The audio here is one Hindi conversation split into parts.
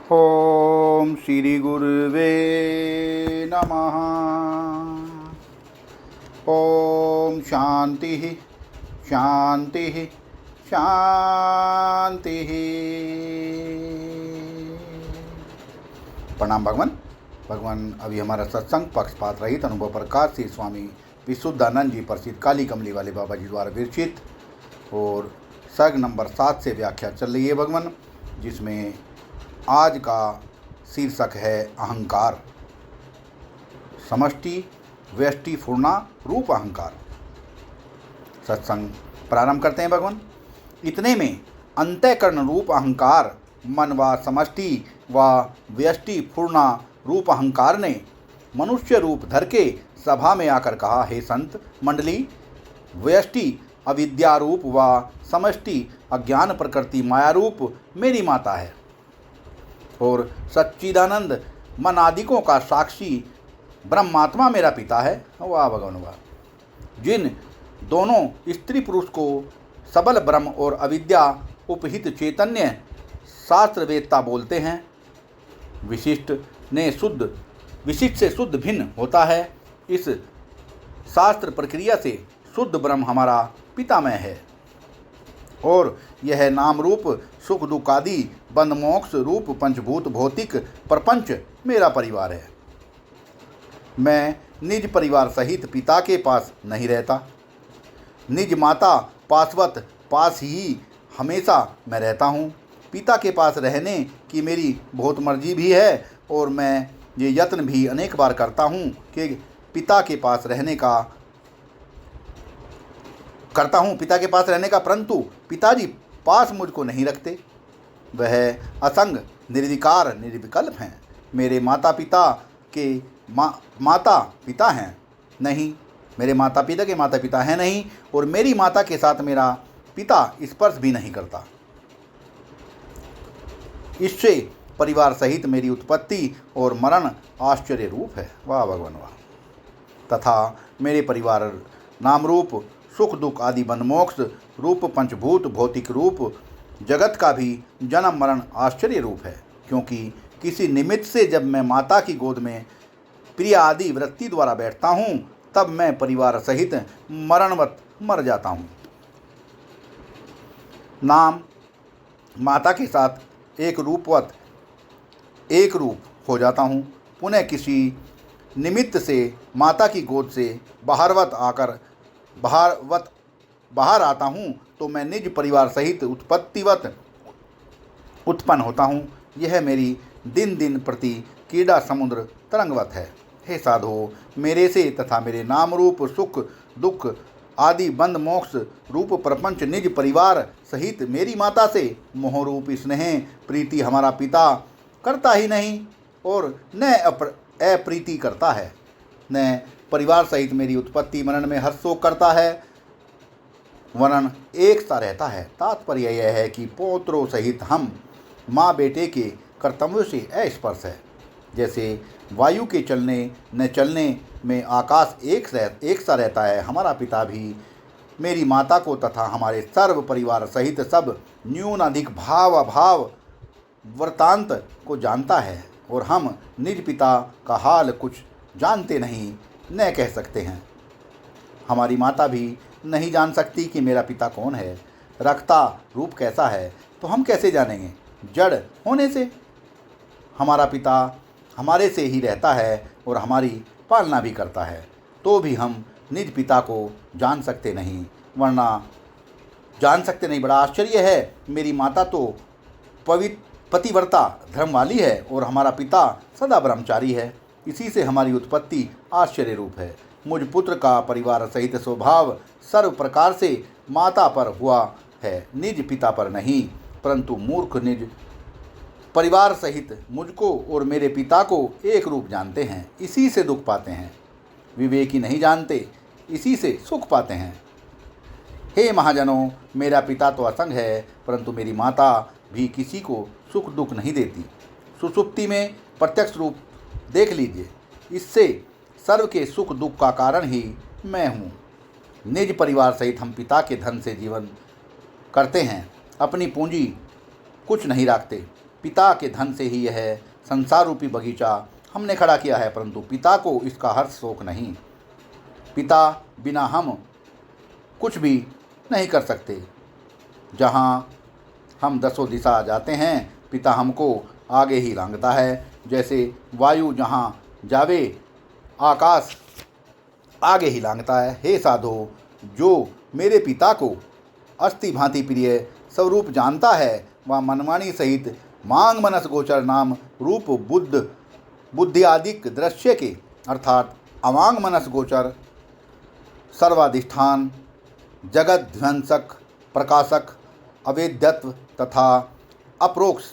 ओम श्री गुरुवे नमः। ओम शांति शांति शांति। प्रणाम भगवान। भगवान अभी हमारा सत्संग पक्षपात रहित अनुभव प्रकाश श्री स्वामी विशुद्धानंद जी प्रसिद्ध काली कमली वाले बाबा जी द्वारा विरचित और सर्ग नंबर 7 से व्याख्या चल रही है भगवान, जिसमें आज का शीर्षक है अहंकार। समष्टि व्यष्टि पूर्णा रूप अहंकार। सत्संग प्रारंभ करते हैं भगवान। इतने में अंतःकरण रूप अहंकार मन व समष्टि व व्यष्टि पूर्णा रूप अहंकार ने मनुष्य रूप धर के सभा में आकर कहा, हे संत मंडली, व्यष्टि अविद्या रूप व समष्टि अज्ञान प्रकृति माया रूप मेरी माता है और सच्चिदानंद मन आदिकों का साक्षी ब्रह्मात्मा मेरा पिता है। वाह भगवान वाह। जिन दोनों स्त्री पुरुष को सबल ब्रह्म और अविद्या उपहित चैतन्य शास्त्रवेत्ता बोलते हैं, विशिष्ट से शुद्ध भिन्न होता है। इस शास्त्र प्रक्रिया से शुद्ध ब्रह्म हमारा पितामह है और यह नाम रूप सुख दुख आदि बंध मोक्ष रूप पंचभूत भौतिक प्रपंच मेरा परिवार है। मैं निज परिवार सहित पिता के पास नहीं रहता। निज माता पार्षवत पास ही हमेशा मैं रहता हूँ। पिता के पास रहने की मेरी बहुत मर्जी भी है और मैं ये यत्न भी अनेक बार करता हूँ कि पिता के पास रहने का परंतु पिताजी पास मुझको नहीं रखते। वह असंग निर्विकार निर्विकल्प हैं। मेरे माता पिता के माता पिता हैं नहीं, मेरे माता पिता के माता पिता हैं नहीं और मेरी माता के साथ मेरा पिता स्पर्श भी नहीं करता। इससे परिवार सहित मेरी उत्पत्ति और मरण आश्चर्य रूप है। वाह भगवान वाह। तथा मेरे परिवार नाम रूप सुख दुख आदि बंध मोक्ष रूप पंचभूत भौतिक रूप जगत का भी जन्म मरण आश्चर्य रूप है, क्योंकि किसी निमित्त से जब मैं माता की गोद में प्रिय आदि वृत्ति द्वारा बैठता हूँ तब मैं परिवार सहित मरणवत मर जाता हूँ। नाम माता के साथ एक रूप हो जाता हूँ। पुनः किसी निमित्त से माता की गोद से बाहर आता हूँ तो मैं निज परिवार सहित उत्पत्तिवत उत्पन्न होता हूँ। यह मेरी दिन दिन प्रति क्रीड़ा समुद्र तरंगवत है। हे साधो, मेरे से तथा मेरे नाम रूप सुख दुख आदि बंध मोक्ष रूप प्रपंच निज परिवार सहित मेरी माता से मोह रूप स्नेह प्रीति हमारा पिता करता ही नहीं और न अप्रीति करता है, न परिवार सहित मेरी उत्पत्ति मरण में हर्षोक करता है, वरन एक सा रहता है। तात्पर्य यह है कि पौत्रों सहित हम माँ बेटे के कर्तव्यों से अस्पर्श है। जैसे वायु के चलने न चलने में आकाश एक सा रहता है, हमारा पिता भी मेरी माता को तथा हमारे सर्व परिवार सहित सब न्यून अधिक भाव अभाव वृत्तांत को जानता है और हम निज पिता का हाल कुछ जानते नहीं न कह सकते हैं। हमारी माता भी नहीं जान सकती कि मेरा पिता कौन है, रखता रूप कैसा है, तो हम कैसे जानेंगे? जड़ होने से हमारा पिता हमारे से ही रहता है और हमारी पालना भी करता है, तो भी हम निज पिता को जान सकते नहीं। बड़ा आश्चर्य है। मेरी माता तो पतिव्रता धर्म वाली है और हमारा पिता सदा ब्रह्मचारी है। इसी से हमारी उत्पत्ति आश्चर्य रूप है। मुझ पुत्र का परिवार सहित स्वभाव सर्व प्रकार से माता पर हुआ है, निज पिता पर नहीं, परंतु मूर्ख निज परिवार सहित मुझको और मेरे पिता को एक रूप जानते हैं, इसी से दुख पाते हैं। विवेकी नहीं जानते, इसी से सुख पाते हैं। हे महाजनों, मेरा पिता तो असंग है, परंतु मेरी माता भी किसी को सुख दुख नहीं देती। सुषुप्ति में प्रत्यक्ष रूप देख लीजिए, इससे सर्व के सुख दुख का कारण ही मैं हूँ। निज परिवार सहित हम पिता के धन से जीवन करते हैं, अपनी पूंजी कुछ नहीं रखते। पिता के धन से ही यह संसार रूपी बगीचा हमने खड़ा किया है, परंतु पिता को इसका हर्ष शोक नहीं। पिता बिना हम कुछ भी नहीं कर सकते। जहाँ हम दसों दिशा जाते हैं, पिता हमको आगे ही लांघता है। जैसे वायु जहाँ जावे, आकाश आगे ही लांघता है। हे साधो, जो मेरे पिता को अस्थि भांति प्रिय स्वरूप जानता है, वह मनमानी सहित मांग मनस गोचर नाम रूप बुद्धि आदिक दृश्य के अर्थात अवांग मनस गोचर सर्वाधिष्ठान जगत ध्वंसक प्रकाशक अवेद्यत्व तथा अप्रोक्ष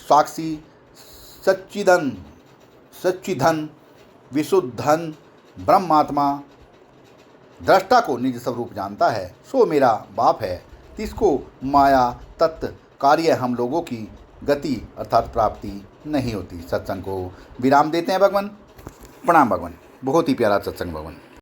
साक्षी सच्चिधन विशुद्धन ब्रह्मात्मा दृष्टा को निज स्वरूप जानता है, सो मेरा बाप है। जिसको माया तत्व कार्य हम लोगों की गति अर्थात प्राप्ति नहीं होती। सत्संग को विराम देते हैं भगवान। प्रणाम भगवान। बहुत ही प्यारा सत्संग भगवान।